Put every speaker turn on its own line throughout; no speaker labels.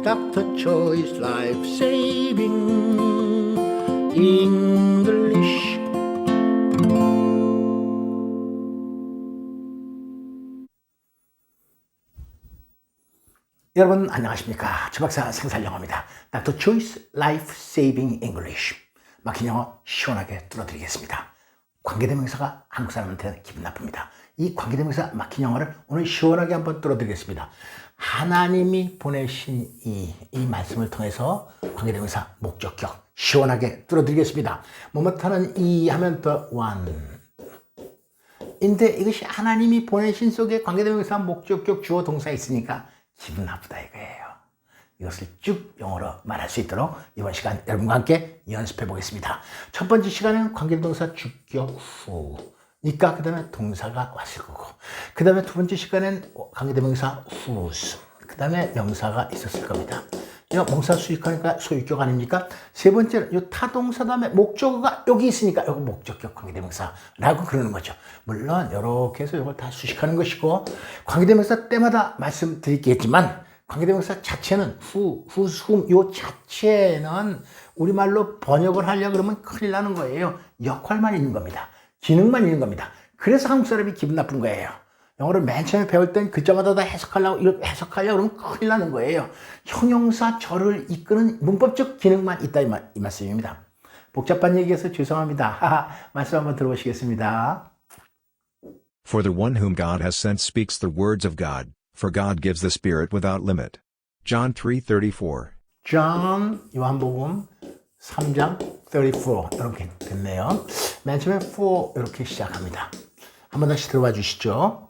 Dr. Choice Life Saving English. 여러분 안녕하십니까? 주박사 생살영어입니다. Dr. Choice Life Saving English. 막힌 영어 시원하게 뚫어드리겠습니다. 관계대명사가 한국 사람한테 기분 나쁩니다. 이 관계대명사 막힌 영어를 오늘 시원하게 한번 뚫어드리겠습니다. 하나님이 보내신 이 말씀을 통해서 관계대명사 목적격 시원하게 뚫어드리겠습니다. 뭐뭐하는 이 하면 더 one. 인데 이것이 하나님이 보내신 속에 관계대명사 목적격 주어 동사 있으니까 기분 나쁘다 이거예요. 이것을 쭉 영어로 말할 수 있도록 이번 시간 여러분과 함께 연습해 보겠습니다. 첫 번째 시간은 관계동사 주격 후니까 그 다음에 동사가 왔을 거고, 그 다음에 두 번째 시간엔 관계대명사 whose, 그 다음에 명사가 있었을 겁니다. 이거 명사 수익하니까 소유격 아닙니까? 세 번째는 이 타동사 다음에 목적어가 여기 있으니까 이거 목적격 관계대명사라고 그러는 거죠. 물론 이렇게 해서 이걸 다 수식하는 것이고, 관계대명사 때마다 말씀드리겠지만 관계대명사 자체는 whose, whom 요 자체는 우리말로 번역을 하려고 그러면 큰일 나는 거예요. 역할만 있는 겁니다. 기능만 있는 겁니다. 그래서 한국 사람이 기분 나쁜 거예요. 영어를 맨 처음에 배울 땐 글자마다 다 해석하려고 그러면 큰일 나는 거예요. 형용사 절을 이끄는 문법적 기능만 있다 이 말씀입니다. 복잡한 얘기해서 죄송합니다. 말씀 한번 들어보시겠습니다.
For the one whom God has sent speaks the words of God, for God gives the Spirit without limit. John 3:34.
John 요한복음 3장 34 이렇게 됐네요. 맨 처음에 for 이렇게 시작합니다. 한번 다시 들어봐 주시죠.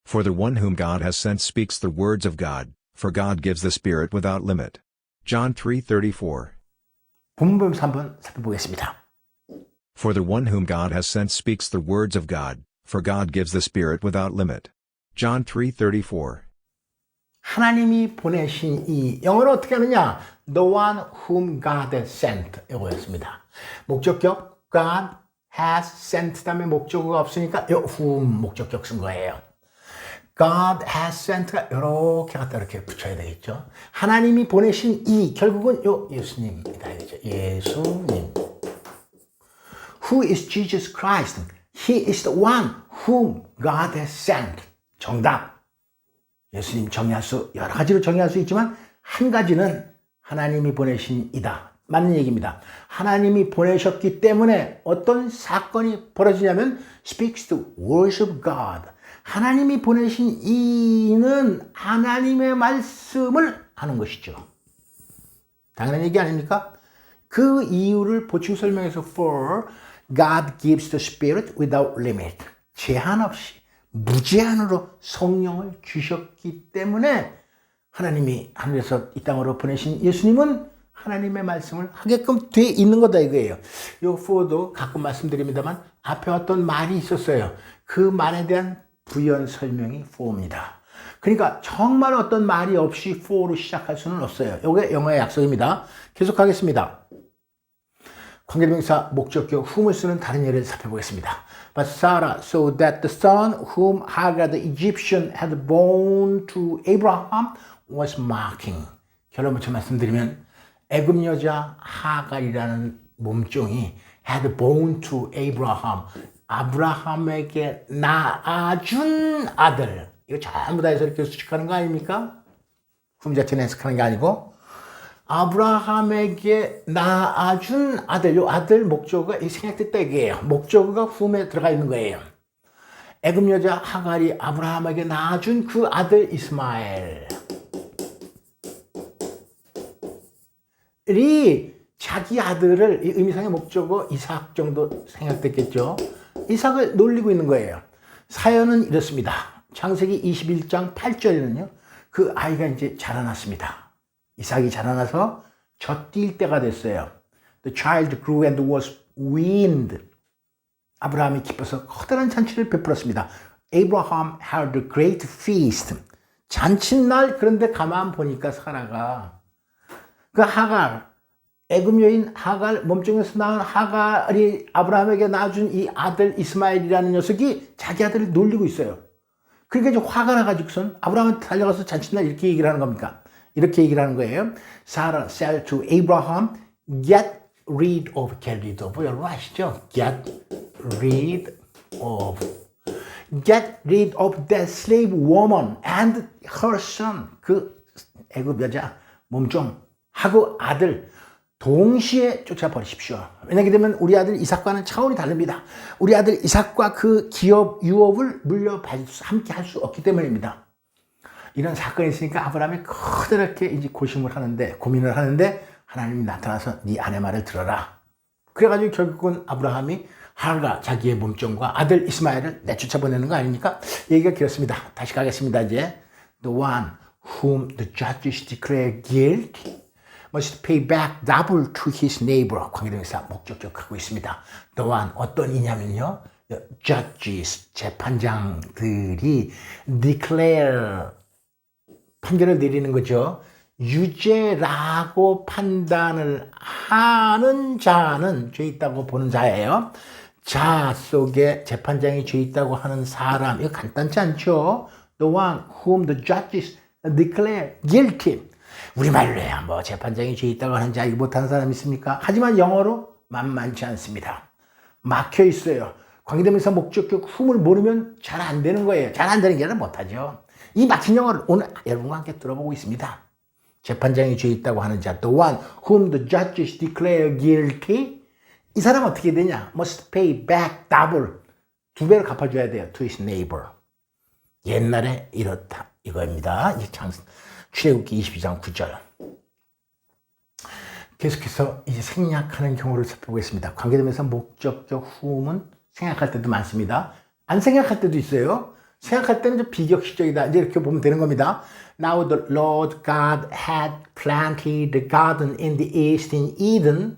For the one whom God has sent speaks the words of God, for God gives the Spirit without limit. John 3:34.
본문 3번 살펴보겠습니다.
For the one whom God has sent speaks the words of God, for God gives the Spirit without limit. John 3:34.
하나님이 보내신 이 영어로 어떻게 하느냐? The one whom God has sent 이거였습니다. 목적격 God has sent 다음에 목적어가 없으니까 요 whom 목적격 쓴 거예요. God has sent가 이렇게 갖다 이렇게 붙여야 되겠죠. 하나님이 보내신 이 결국은 요 예수님이다 이거죠. 예수님. Who is Jesus Christ? He is the one whom God has sent. 정답. 예수님 정의할 수 여러 가지로 정의할 수 있지만 한 가지는 하나님이 보내신 이다. 맞는 얘기입니다. 하나님이 보내셨기 때문에 어떤 사건이 벌어지냐면 speaks the words of God. 하나님이 보내신 이는 하나님의 말씀을 하는 것이죠. 당연한 얘기 아닙니까? 그 이유를 보충 설명해서 for God gives the Spirit without limit. 제한 없이 무제한으로 성령을 주셨기 때문에 하나님이 하늘에서 이 땅으로 보내신 예수님은 하나님의 말씀을 하게끔 돼 있는 거다 이거예요. 요 for도 가끔 말씀드립니다만 앞에 어떤 말이 있었어요. 그 말에 대한 부연 설명이 for입니다. 그러니까 정말 어떤 말이 없이 for로 시작할 수는 없어요. 이게 영어의 약속입니다. 계속하겠습니다. 관계대명사 목적격 whom을 쓰는 다른 예를 살펴보겠습니다. But Sarah saw that the son whom Hagar the Egyptian had borne to Abraham was mocking. 결론부터 말씀드리면 애굽 여자 하갈이라는 몸종이 had borne to Abraham. 아브라함에게 낳아준 아들. 이거 전부 다 해서 이렇게 수식하는 거 아닙니까? 품 자체는 해석하는 게 아니고 아브라함에게 낳아준 아들. 요 아들 목적어가 생략됐다 이게요. 목적어가 whom에 들어가 있는 거예요. 애굽 여자 하갈이 아브라함에게 낳아준 그 아들 이스마엘. 이 자기 아들을 이 의미상의 목적어 이삭 정도 생략됐겠죠. 이삭을 놀리고 있는 거예요. 사연은 이렇습니다. 창세기 21장 8절에는요. 그 아이가 이제 자라났습니다. 이삭이 자라나서 젖뛸 때가 됐어요. The child grew and was weaned. 아브라함이 기뻐서 커다란 잔치를 베풀었습니다. Abraham held a great feast. 잔칫날. 그런데 가만 보니까 사라가 그 하갈, 애굽 여인 하갈, 몸종에서 낳은 하갈이 아브라함에게 낳아준 이 아들 이스마엘이라는 녀석이 자기 아들을 놀리고 있어요. 그러니까 이제 화가 나가지고선 아브라함한테 달려가서 잔칫날 이렇게 얘기를 하는 겁니까? 이렇게 얘기를 하는 거예요. Sarah said to Abraham, get rid of, get rid of, 여러분 아시죠? Get rid of. Get rid of that slave woman and her son. 그 애굽 여자 몸종 하고 아들 동시에 쫓아버리십시오. 왜냐하게 되면 우리 아들 이삭과는 차원이 다릅니다. 우리 아들 이삭과 그 기업 유업을 물려받을 수, 함께 할 수 없기 때문입니다. 이런 사건이 있으니까 아브라함이 커다랗게 이제 고민을 하는데 하나님이 나타나서 네 아내 말을 들어라. 그래가지고 결국은 아브라함이 하가 자기의 몸종과 아들 이스마엘을 내쫓아 보내는 거 아닙니까? 얘기가 길었습니다. 다시 가겠습니다. 이제 The one whom the judges declare guilty must pay back double to his neighbor. 관계대명사 목적격 하고 있습니다. The one 어떤 이냐면요. judges 재판장들이 declare 판결을 내리는 거죠. 유죄라고 판단을 하는 자는 죄 있다고 보는 자예요. 자 속에 재판장이 죄 있다고 하는 사람, 이거 간단치 않죠? The one whom the judges declare guilty. 우리말로 해야 뭐 재판장이 죄 있다고 하는 자, 이거 못하는 사람 있습니까? 하지만 영어로 만만치 않습니다. 막혀 있어요. 관계대명사 목적격 whom을 모르면 잘 안 되는 거예요. 잘 안 되는 게 아니라 못하죠. 이 막힌 영어를 오늘 여러분과 함께 들어보고 있습니다. 재판장이 죄 있다고 하는 자, the one whom the judges declare guilty. 이 사람 어떻게 되냐? must pay back double. 2배로 갚아줘야 돼요. to his neighbor. 옛날에 이렇다. 이거입니다. 이 출애굽기 22장 9절. 계속해서 이제 생략하는 경우를 살펴보겠습니다. 관계되면서 목적격 whom은 생략할 때도 많습니다. 안 생략할 때도 있어요. 생각할 때는 좀 비격식적이다. 이제 이렇게 보면 되는 겁니다. Now the Lord God had planted the garden in the east in Eden,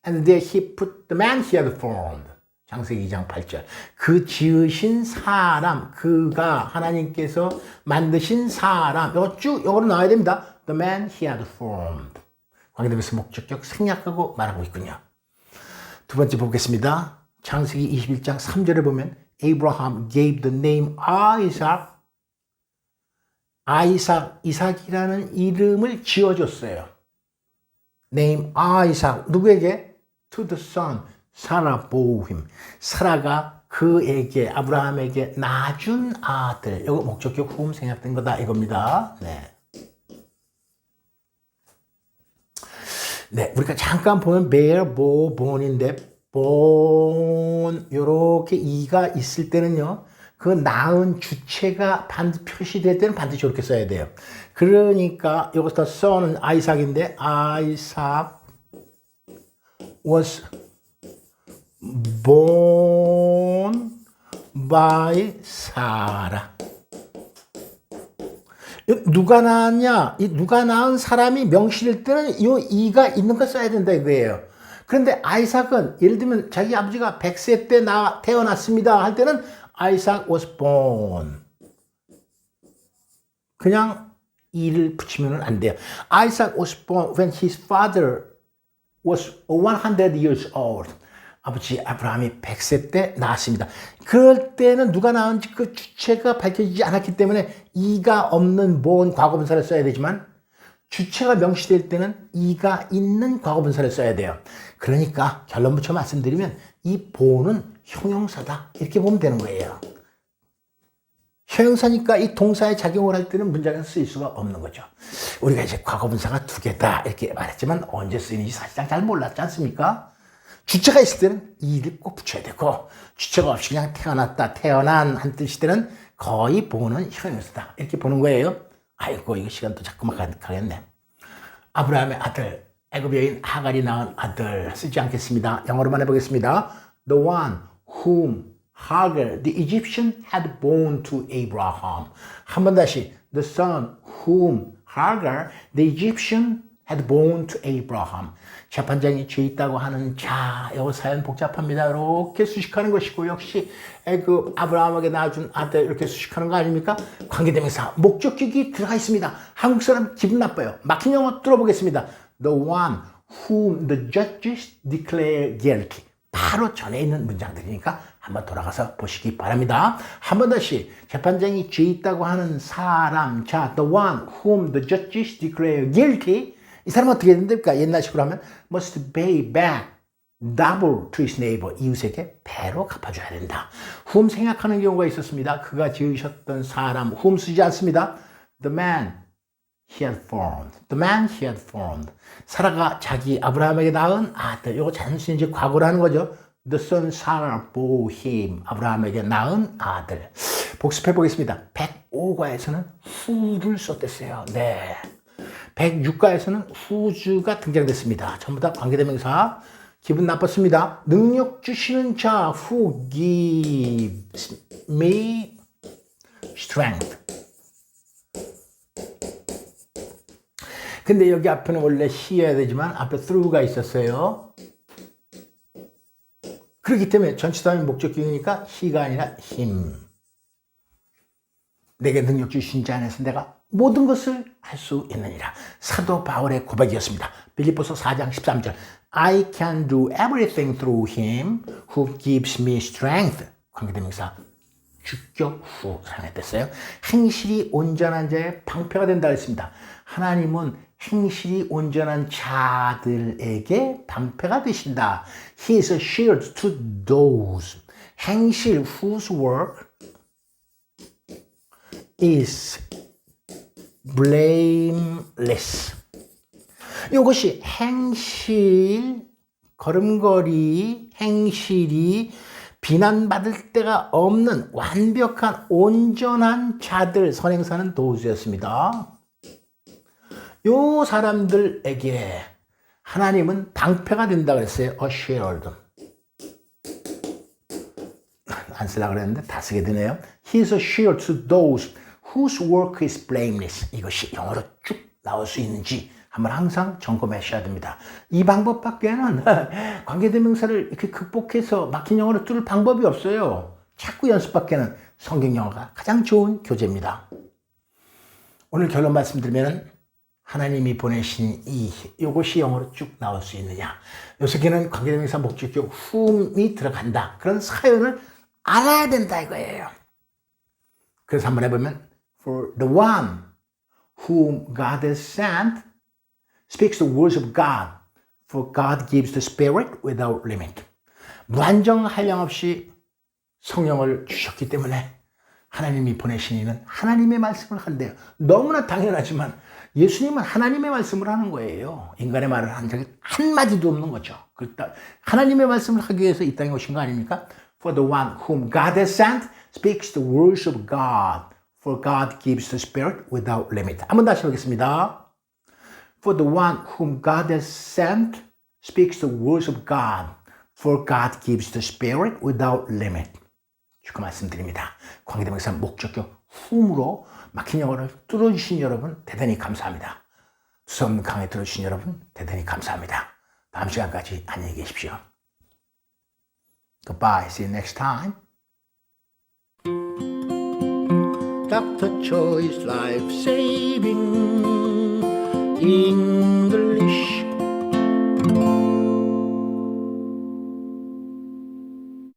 and there he put the man he had formed. 창세기 2장 8절. 그 지으신 사람, 그가 하나님께서 만드신 사람, 이거 쭉 영어로 나와야 됩니다. The man he had formed. 관계되면서 목적격 생략하고 말하고 있군요. 두 번째 보겠습니다. 창세기 21장 3절에 보면 Abraham gave the name Isaac. 이삭이라는 이름을 지어줬어요. Name Isaac. 누구에게? To the son. Sarah bore him. 사라가 그에게, 아브라함에게 낳아준 아들. 이거 목적격 whom 생략된 거다 이겁니다. 네. 네, 우리가 잠깐 보면 bear, bore, born인데 born 요렇게 이가 있을 때는요. 그 낳은 주체가 표시될 때는 반드시 이렇게 써야 돼요. 그러니까 여기서 son은 아이삭인데 Isaac was born by Sarah. 누가 낳았냐? 이 누가 낳은 사람이 명시될 때는 이 이가 있는 거 써야 된다 이거예요. 그런데 아이삭은 예를 들면 자기 아버지가 100세 때 태어났습니다 할 때는 Isaac was born. 그냥 이를 붙이면 안 돼요. Isaac was born when his father was 100 years old. 아버지 아브라함이 100세 때 낳았습니다. 그럴 때는 누가 낳은지 그 주체가 밝혀지지 않았기 때문에 이가 없는 born 과거분사를 써야 되지만 주체가 명시될 때는 이가 있는 과거분사를 써야 돼요. 그러니까 결론 붙여 말씀드리면 이 born은 형용사다. 이렇게 보면 되는 거예요. 형용사니까 이 동사의 작용을 할 때는 문장에서 쓰일 수가 없는 거죠. 우리가 이제 과거분사가 두 개다 이렇게 말했지만 언제 쓰이는지 사실상 잘 몰랐지 않습니까? 주체가 있을 때는 이를 꼭 붙여야 되고 주체가 없이 그냥 태어났다, 태어난 한 뜻일 때는 거의 보는 형용사다. 이렇게 보는 거예요. 아이고 이거 시간도 자꾸만 가겠네. 아브라함의 아들, 애굽 여인 하갈이 낳은 아들 쓰지 않겠습니다. 영어로만 해보겠습니다. The one whom Hagar, the Egyptian, had born to Abraham. 한 번 다시. The son whom Hagar, the Egyptian, had born to Abraham. 재판장이 죄 있다고 하는 자, 이 사연 복잡합니다. 이렇게 수식하는 것이고 역시 그 아브라함에게 낳아준 아들 이렇게 수식하는 거 아닙니까? 관계대명사 목적격이 들어가 있습니다. 한국 사람 기분 나빠요. 막힌 영어 들어보겠습니다. The one whom the judges declare guilty. 바로 전에 있는 문장들이니까 한번 돌아가서 보시기 바랍니다. 한 번 다시 재판장이 죄 있다고 하는 사람, 자, the one whom the judges declare guilty. 이 사람은 어떻게 됩니까? 옛날식으로 하면 must pay back double to his neighbor. 이웃에게 배로 갚아줘야 된다. whom 생각하는 경우가 있었습니다. 그가 지으셨던 사람, whom 쓰지 않습니다. The man he had formed. The man he had formed. 사라가 자기 아브라함에게 낳은 아들. 이거 단순히 이제 과거를 하는 거죠. The son Sarah bore him. 아브라함에게 낳은 아들. 복습해 보겠습니다. 105과에서는 who를 썼댔어요. 네. 106과에서는 who's가 등장됐습니다. 전부 다 관계대명사. 기분 나빴습니다. 능력 주시는 자 who gives me strength. 근데 여기 앞에는 원래 he여야 되지만 앞에 through가 있었어요. 그렇기 때문에 전치사의 목적격이니까 he가 아니라 him. 내게 능력 주신 자 안에서 내가 모든 것을 할 수 있느니라. 사도 바울의 고백이었습니다. 빌립보서 4장 13절. I can do everything through him who gives me strength. 관계대명사 주격 후 사용했댔어요. 행실이 온전한 자의 방패가 된다 했습니다. 하나님은 행실이 온전한 자들에게 방패가 되신다. He is a shield to those. 행실 whose work is blameless. 이것이 행실, 걸음걸이, 행실이 비난받을 데가 없는 완벽한 온전한 자들, 선행사는 도우스였습니다. 요 사람들에게 하나님은 방패가 된다 그랬어요. A shield. 안 쓰려고 그랬는데 다 쓰게 되네요. He is a shield to those whose work is blameless. 이것이 영어로 쭉 나올 수 있는지 한번 항상 점검하셔야 됩니다. 이 방법밖에는 관계대명사를 이렇게 극복해서 막힌 영어를 뚫을 방법이 없어요. 자꾸 연습밖에는 성경 영어가 가장 좋은 교재입니다. 오늘 결론 말씀드리면 하나님이 보내신 이것이 영어로 쭉 나올 수 있느냐. 요새는 관계대명사 목적격 whom이 들어간다. 그런 사연을 알아야 된다 이거예요. 그래서 한번 해보면 For the one whom God has sent speaks the words of God. For God gives the Spirit without limit. 무한정 한량 없이 성령을 주셨기 때문에 하나님이 보내신 이는 하나님의 말씀을 한대요. 너무나 당연하지만 예수님은 하나님의 말씀을 하는 거예요. 인간의 말을 한 적이 한마디도 없는 거죠. 그러니까 하나님의 말씀을 하기 위해서 이 땅에 오신 거 아닙니까? For the one whom God has sent speaks the words of God. For God gives the Spirit without limit. 한번 다시 보겠습니다. For the one whom God has sent speaks the words of God. For God gives the Spirit without limit. 주가 말씀드립니다. 관계대명사 목적격 whom으로 막힌 영어를 뚫어주신 여러분 대단히 감사합니다. 두서없는 강의 들어주신 여러분 대단히 감사합니다. 다음 시간까지 안녕히 계십시오. Goodbye. See you next time. Dr. Choi's Life Saving English.